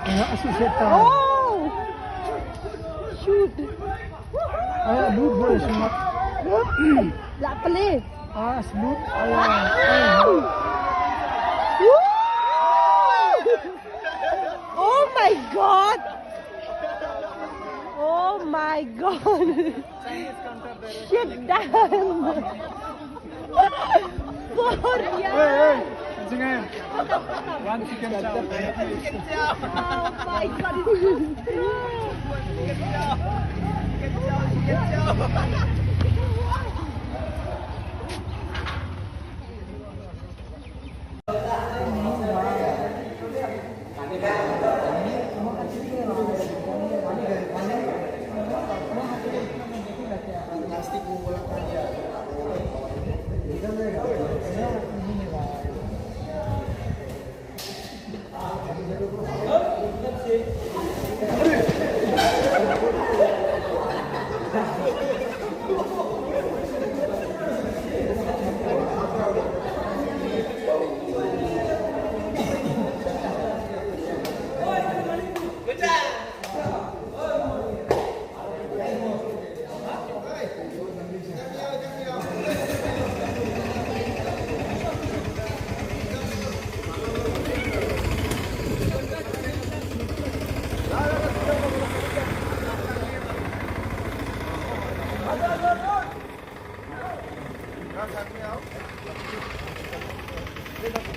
Associate. Oh! Shoot! Loot boleh semua. Lak pala. Loot. Woo! Oh my god! Oh my god! Shit down! For Hey, jangan. One chicken chow. Oh my god!